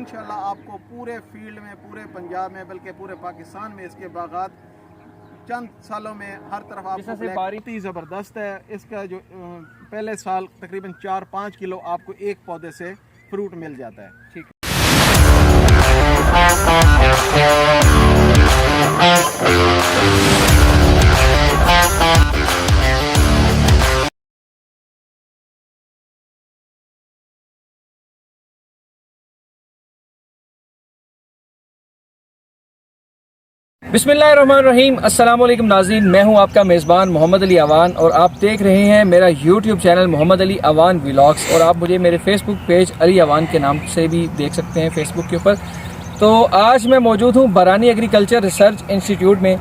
इंशाल्लाह आपको पूरे फील्ड में, पूरे पंजाब में, बल्कि पूरे पाकिस्तान में इसके बागात चंद सालों में हर तरफ आपको बहुत ही ज़बरदस्त है। इसका जो पहले साल तकरीबन 4-5 किलो आपको एक पौधे से फ्रूट मिल जाता है। ठीक है। बिस्मिल्लाहिर्रहमानिर्रहीम। अस्सलाम वालेकुम नाज़रीन, मैं हूं आपका मेज़बान मोहम्मद अली अवान और आप देख रहे हैं मेरा YouTube channel Mohammad Ali Awan vlogs. और आप मुझे मेरे फेसबुक पेज अली अवान के नाम से भी देख सकते हैं फेसबुक के ऊपर। तो आज मैं मौजूद हूं बरानी एग्रीकल्चर रिसर्च इंस्टीट्यूट में।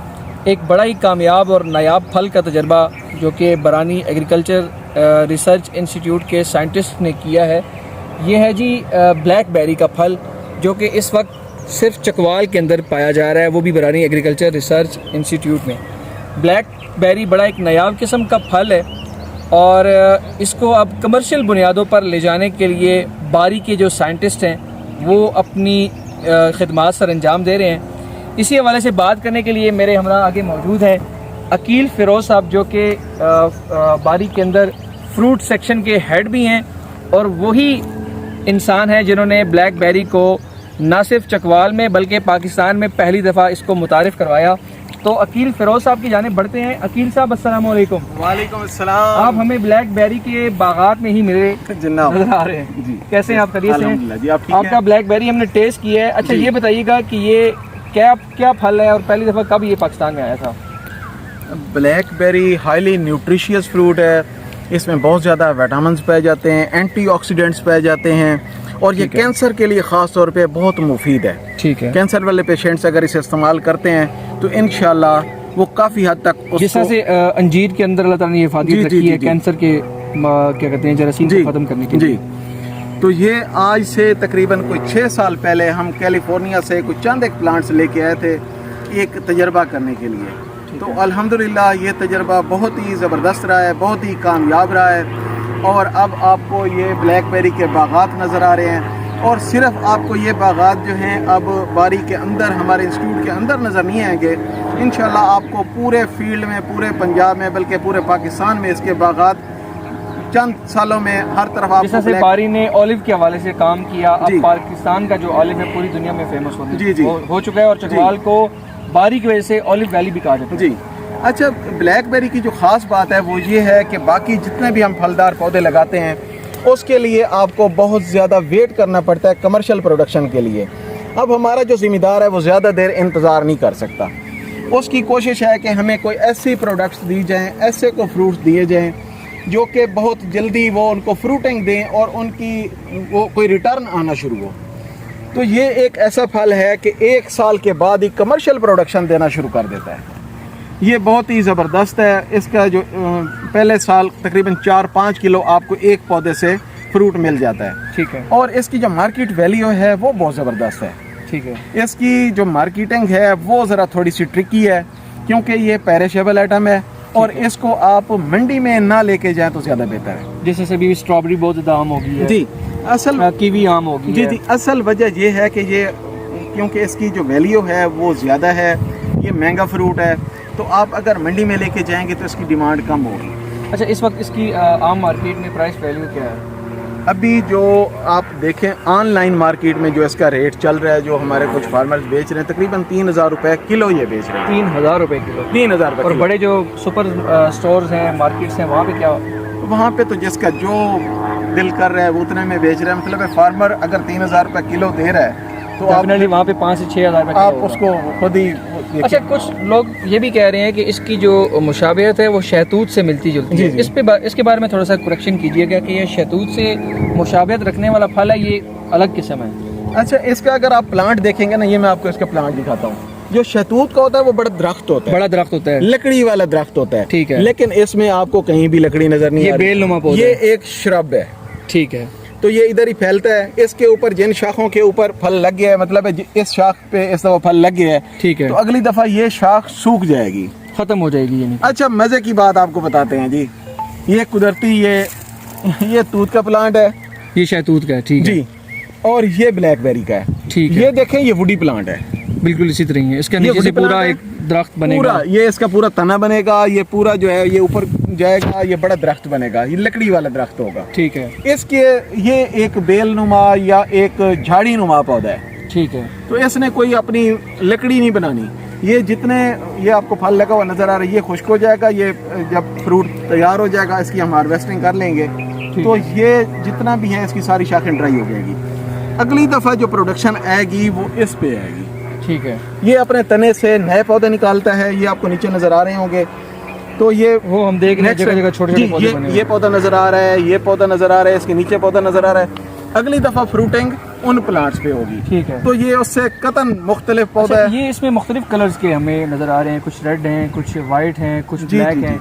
एक बड़ा ही कामयाब और नायाब फल का तजर्बा जो कि बरानी एग्रीकल्चर रिसर्च इंस्टीट्यूट के साइंटिस्ट ने किया है, ये है जी ब्लैकबेरी का फल, जो कि इस वक्त सिर्फ चकवाल के अंदर पाया जा रहा है, वो भी बरानी एग्रीकल्चर रिसर्च इंस्टीट्यूट में। ब्लैकबेरी बड़ा एक नायाब किस्म का फल है और इसको अब कमर्शियल बुनियादों पर ले जाने के लिए बारी के जो साइंटिस्ट हैं वो अपनी खिदमात सर अंजाम दे रहे हैं। इसी हवाले से बात करने के लिए मेरे हमरा आगे मौजूद हैं अकील फ़िरोज़ साहब, जो कि बारी के अंदर फ्रूट सेक्शन के हेड भी हैं और वही इंसान हैं जिन्होंने ब्लैकबेरी को ना सिर्फ चकवाल में बल्कि पाकिस्तान में पहली दफ़ा इसको मुतारिफ़ करवाया। तो अकील फ़िरोज़ साहब की जानिब बढ़ते हैं। अकील साहब अस्सलाम वालेकुम। वालेकुम अस्सलाम। आप हमें ब्लैकबेरी के बागात में ही मिले नजर आ रहे हैं जी। कैसे हैं आप? खैरियत से हैं? आपका ब्लैकबेरी हमने टेस्ट किया है। अच्छा, ये बताइएगा कि ये क्या फल है और पहली दफ़ा कब ये पाकिस्तान में आया था? ब्लैकबेरी हाईली न्यूट्रिशियस फ्रूट है। इसमें बहुत ज़्यादा विटामिन्स पाए जाते हैं, एंटीऑक्सीडेंट्स पाए जाते हैं और ये कैंसर के लिए ख़ास तौर पे बहुत मुफीद है। ठीक है। कैंसर वाले पेशेंट्स अगर इसे इस्तेमाल करते हैं तो इंशाल्लाह वो काफ़ी हद तक जिस तरह से अंजीर के अंदर अल्लाह ताला ने ये फायदे रखी है कैंसर के क्या कहते हैं जरासीम को ख़त्म करने के लिए। तो ये आज से तकरीबन कोई 6 साल पहले हम कैलिफोर्निया से कुछ चंद एक प्लांट्स लेके आए थे एक तजर्बा करने के लिए। तो अल्हम्दुलिल्लाह ये तजर्बा बहुत ही ज़बरदस्त रहा है, बहुत ही कामयाब रहा है और अब आपको ये ब्लैकबेरी के बागात नज़र आ रहे हैं। और सिर्फ आपको ये बागात जो हैं अब बारी के अंदर, हमारे इंस्टीट्यूट के अंदर नज़र नहीं आएंगे। इंशाल्लाह आपको पूरे फील्ड में, पूरे पंजाब में, बल्कि पूरे पाकिस्तान में इसके बागात चंद सालों में हर तरफ आपको। जैसे बारी ने ऑलिव के हवाले से काम किया, अब पाकिस्तान का जो ऑलिव है पूरी दुनिया में फेमस हो चुका है और चकवाल को बारी की वजह से ऑलिव वैली भी कहा जाता है जी। अच्छा, ब्लैकबेरी की जो ख़ास बात है वो ये है कि बाकी जितने भी हम फलदार पौधे लगाते हैं उसके लिए आपको बहुत ज़्यादा वेट करना पड़ता है कमर्शियल प्रोडक्शन के लिए। अब हमारा जो ज़िम्मेदार है वो ज़्यादा देर इंतज़ार नहीं कर सकता। उसकी कोशिश है कि हमें कोई ऐसी प्रोडक्ट्स दी जाएँ, ऐसे को फ्रूट्स दिए जाएँ जो कि बहुत जल्दी वो उनको फ्रूटिंग दें और उनकी वो कोई रिटर्न आना शुरू हो। तो ये एक ऐसा फल है कि 1 साल के बाद ही कमर्शियल प्रोडक्शन देना शुरू कर देता है। ये बहुत ही ज़बरदस्त है। इसका जो पहले साल तकरीबन 4-5 किलो आपको एक पौधे से फ्रूट मिल जाता है। ठीक है। और इसकी जो मार्केट वैल्यू है वो बहुत ज़बरदस्त है। ठीक है। इसकी जो मार्केटिंग है वो ज़रा थोड़ी सी ट्रिकी है क्योंकि ये पेरिशेबल आइटम है और इसको आप मंडी में ना लेके जाएं तो ज़्यादा बेहतर है। जैसे सभी स्ट्रॉबेरी बहुत ज़्यादा आम होगी है जी, असल कीवी आम होगी जी। असल वजह ये है कि ये क्योंकि इसकी जो वैल्यू है वो ज़्यादा है, ये महंगा फ्रूट है, तो आप अगर मंडी में लेके जाएंगे तो इसकी डिमांड कम होगी। अच्छा, इस वक्त इसकी आम मार्केट में प्राइस वैल्यू क्या है? अभी जो आप देखें ऑनलाइन मार्केट में जो इसका रेट चल रहा है, जो हमारे कुछ फार्मर्स बेच रहे हैं, तकरीबन 3000 रुपये किलो ये बेच रहे हैं। 3000 रुपये किलो? 3000 रुपये। और बड़े जो सुपर स्टोर्स हैं, मार्केट्स हैं, वहाँ पे क्या? वहाँ पे तो जिसका जो दिल कर रहा है वो उतने में बेच रहे हैं। मतलब फार्मर अगर 3000 रुपये किलो दे रहा है तो डेफिनेटली वहाँ पे 5 से 6 हज़ार आप उसको खुद ही। अच्छा, कुछ लोग ये भी कह रहे हैं कि इसकी जो मुशाबियत है वो शहतूत से मिलती जुलती है। इसके बारे में थोड़ा सा करेक्शन कीजिएगा कि ये शहतूत से मुशाबियत रखने वाला फल है, ये अलग किस्म है। अच्छा, इसका अगर आप प्लांट देखेंगे ना, ये मैं आपको इसका प्लांट दिखाता हूँ। जो शहतूत का होता है वो बड़ा दरख्त होता है, बड़ा दरख्त होता है, लकड़ी वाला दरख्त होता है। ठीक है। लेकिन इसमें आपको कहीं भी लकड़ी नजर नहीं आ रही। ये बेलनुमा पौधा, ये एक श्रब है। ठीक है। तो ये इधर ही फैलता है। इसके ऊपर जिन शाखों के ऊपर फल लग गया है, मतलब इस शाख पे इस दफा फल लग गया है, ठीक है, तो अगली दफा ये शाख सूख जाएगी, खत्म हो जाएगी ये नहीं। अच्छा, मजे की बात आपको बताते हैं जी। ये कुदरती ये तूत का प्लांट है, ये शहतूत का है। ठीक है जी। और ये ब्लैकबेरी का है। ठीक है। ये देखें, ये वुडी प्लांट है, बिल्कुल इसी तरह ही है। इसके ये नीचे से वुडी पूरा प्लांट एक दरख्त बनेगा। पूरा ये इसका पूरा तना बनेगा, ये पूरा जो है ये ऊपर जाएगा, ये बड़ा दरख्त बनेगा, ये लकड़ी वाला दरख्त होगा। ठीक है। इसके ये एक बेल नुमा या एक झाड़ी नुमा पौधा है। ठीक है। तो इसने कोई अपनी लकड़ी नहीं बनानी। ये जितने ये आपको फल लगा हुआ नजर आ रहा है, ये खुश्क हो जाएगा, ये जब फ्रूट तैयार हो जाएगा इसकी हम हार्वेस्टिंग कर लेंगे तो ये जितना भी है इसकी सारी शाखें ड्राई हो जाएगी। अगली दफ़ा जो प्रोडक्शन आएगी वो इस पे आएगी। ठीक है। ये अपने तने से नए पौधे निकालता है, ये आपको नीचे नजर आ रहे होंगे। तो ये वो हम देख रहे हैं जगह जगह छोटे-छोटे पौधे बने हुए। ये पौधा नजर आ रहा है, ये पौधा नजर आ रहा है, इसके नीचे पौधा नजर आ रहा है। अगली दफा फ्रूटिंग उन प्लांट्स पे होगी। ठीक है। तो ये उससे कतन मुख्तलिफ पौधा है। ये इसमें मुख्तलिफ कलर्स के हमें नजर आ रहे हैं, कुछ रेड हैं, कुछ वाइट हैं, कुछ ब्लैक हैं।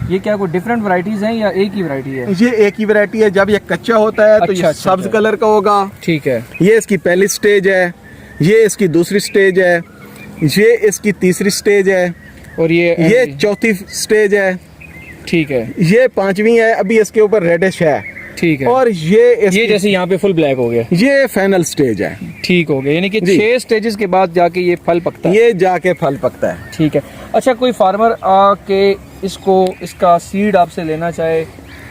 ये क्या कोई डिफरेंट वैरायटीज हैं या एक ही वैरायटी है? ये एक ही वैरायटी है। जब ये कच्चा होता है तो ये सब्ज कलर का होगा। ठीक है। ये इसकी पहली स्टेज है, ये इसकी दूसरी स्टेज है, ये इसकी तीसरी स्टेज है और ये चौथी स्टेज है। ठीक है। ये पांचवी है, अभी इसके ऊपर रेडिश है। ठीक है। और ये जैसे यहाँ पे फुल ब्लैक हो गया, ये फाइनल स्टेज है। ठीक हो गया, यानी कि 6 स्टेजेस के बाद जाके ये फल पकता है। ये जाके फल पकता है। ठीक है। अच्छा, कोई फार्मर आके इसका सीड आपसे लेना चाहे,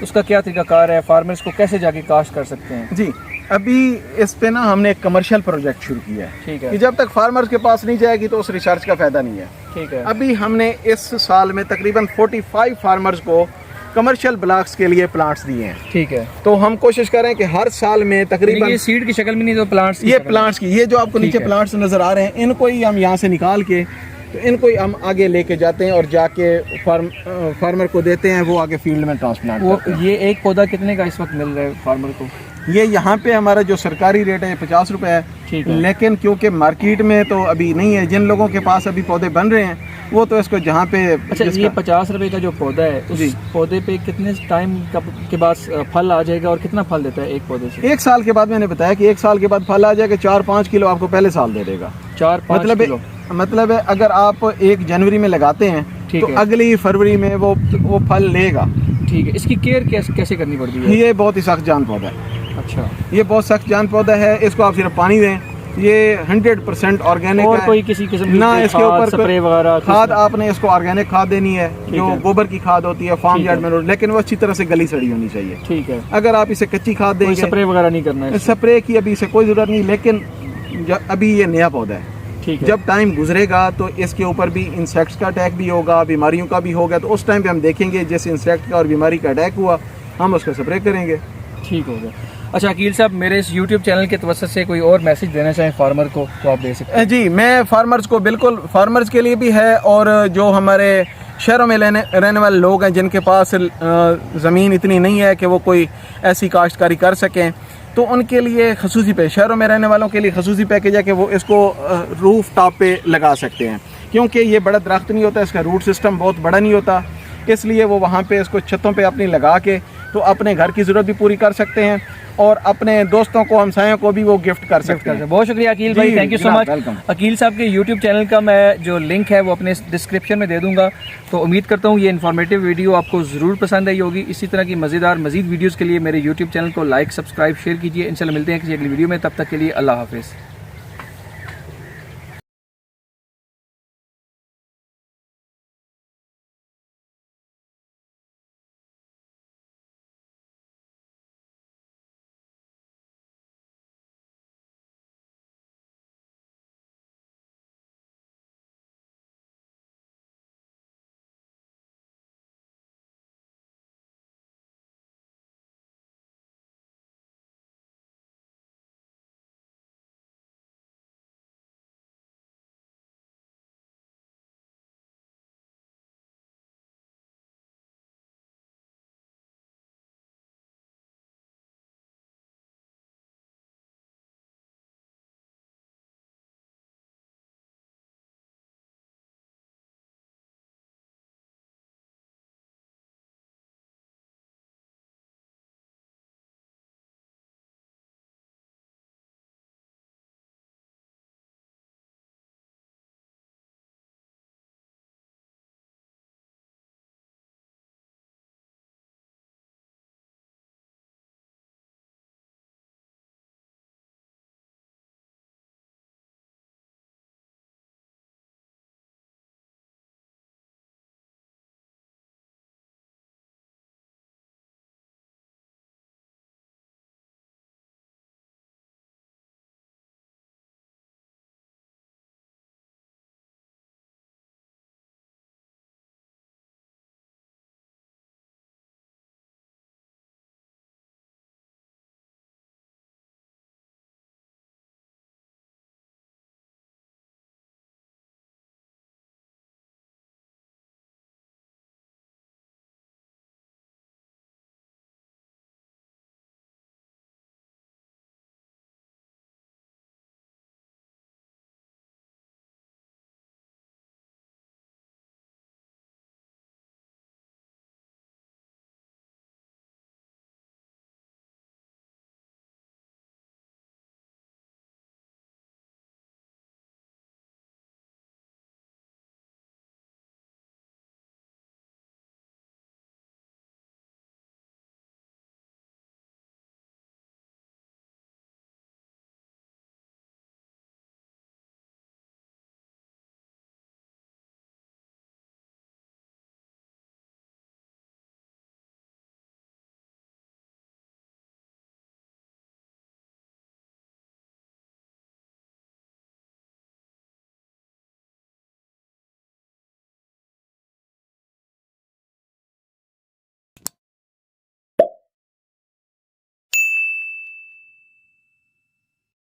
उसका क्या तरीकाकार है? फार्मर इसको कैसे जाके काश्त कर सकते हैं? जी, अभी इस पे ना हमने एक कमर्शियल प्रोजेक्ट शुरू किया है। ठीक है। कि जब तक फार्मर्स के पास नहीं जाएगी तो उस रिसर्च का फायदा नहीं है। ठीक है। अभी हमने इस साल में तकरीबन 45 फार्मर्स को कमर्शियल ब्लॉक्स के लिए प्लांट्स दिए हैं। ठीक है। तो हम कोशिश करें कि हर साल में तकरीबन ये सीड की शक्ल में नहीं, तो प्लांट्स ये प्लांट्स की, ये जो आपको नीचे प्लांट्स नजर आ रहे हैं, इनको ही हम यहाँ से निकाल के तो इनको ही हम आगे लेके जाते हैं और जाके फार्मर को देते हैं, वो आगे फील्ड में ट्रांसप्लांट करते हैं। ये एक पौधा कितने का इस वक्त मिल रहा है फार्मर को? ये यहाँ पे हमारा जो सरकारी रेट है 50 रुपए है। ठीक है। लेकिन क्योंकि मार्केट में तो अभी नहीं है, जिन लोगों के पास अभी पौधे बन रहे हैं वो तो इसको जहाँ पे अच्छा, ये 50 रुपए का जो पौधा है, उस पौधे पे कितने टाइम के बाद फल आ जाएगा और कितना फल देता है एक पौधे से? 1 साल के बाद मैंने बताया कि 1 साल के बाद फल आ जाएगा। 4-5 किलो आपको पहले साल दे देगा। 4-5 किलो मतलब है अगर आप 1 जनवरी में लगाते हैं तो अगली फरवरी में वो फल लेगा। ठीक है। इसकी केयर कैसे करनी पड़ती है? ये बहुत ही सख्त जान पौधा है। अच्छा, ये बहुत सख्त जान पौधा है। इसको आप सिर्फ पानी दें, ये 100% ऑर्गेनिक और है। कोई किसी किस्म की ना इसके ऊपर स्प्रे वगैरह खाद आपने इसको ऑर्गेनिक खाद देनी है, जो गोबर की खाद होती है फार्म यार्ड में, लेकिन वो अच्छी तरह से गली सड़ी होनी चाहिए। ठीक है। अगर आप इसे कच्ची खाद देंगे, स्प्रे वगैरह नहीं करना है, स्प्रे की अभी इसे कोई जरूरत नहीं। लेकिन अभी ये नया पौधा है। ठीक है। जब टाइम गुजरेगा तो इसके ऊपर भी इंसेक्ट्स का अटैक भी होगा, बीमारियों का भी होगा, तो उस टाइम पे हम देखेंगे जैसे इंसेक्ट का और बीमारी का अटैक हुआ हम उसका स्प्रे करेंगे। ठीक हो गया। अच्छा अकील साहब, मेरे इस YouTube चैनल के तवज्जुह से कोई और मैसेज देना चाहें फार्मर को तो आप दे सकते हैं। जी, मैं फार्मर्स को बिल्कुल, फार्मर्स के लिए भी है और जो हमारे शहरों में रहने वाले लोग हैं जिनके पास ज़मीन इतनी नहीं है कि वो कोई ऐसी काश्तकारी कर सकें, तो उनके लिए खसूसी पे, शहरों में रहने वालों के लिए खसूसी पैकेज है कि वो इसको रूफ टॉप पे लगा सकते हैं। क्योंकि ये बड़ा दरख्त नहीं होता, इसका रूट सिस्टम बहुत बड़ा नहीं होता, इसलिए वो वहाँ पे इसको छतों पे अपनी लगा के तो अपने घर की ज़रूरत भी पूरी कर सकते हैं और अपने दोस्तों को, हमसायों को भी वो गिफ्ट कर सकते हैं। बहुत शुक्रिया अकील भाई, thank you so much. Aqeel साहब के YouTube चैनल का मैं जो लिंक है वो अपने डिस्क्रिप्शन में दे दूंगा। तो उम्मीद करता हूँ ये इन्फॉर्मेटिव वीडियो आपको ज़रूर पसंद आई होगी। इसी तरह की मज़ीद वीडियोज़ के लिए मेरे YouTube चैनल को लाइक, सब्सक्राइब, शेयर कीजिए। इंशाल्लाह मिलते हैं किसी अगली वीडियो में, तब तक के लिए अल्लाह हाफिज़।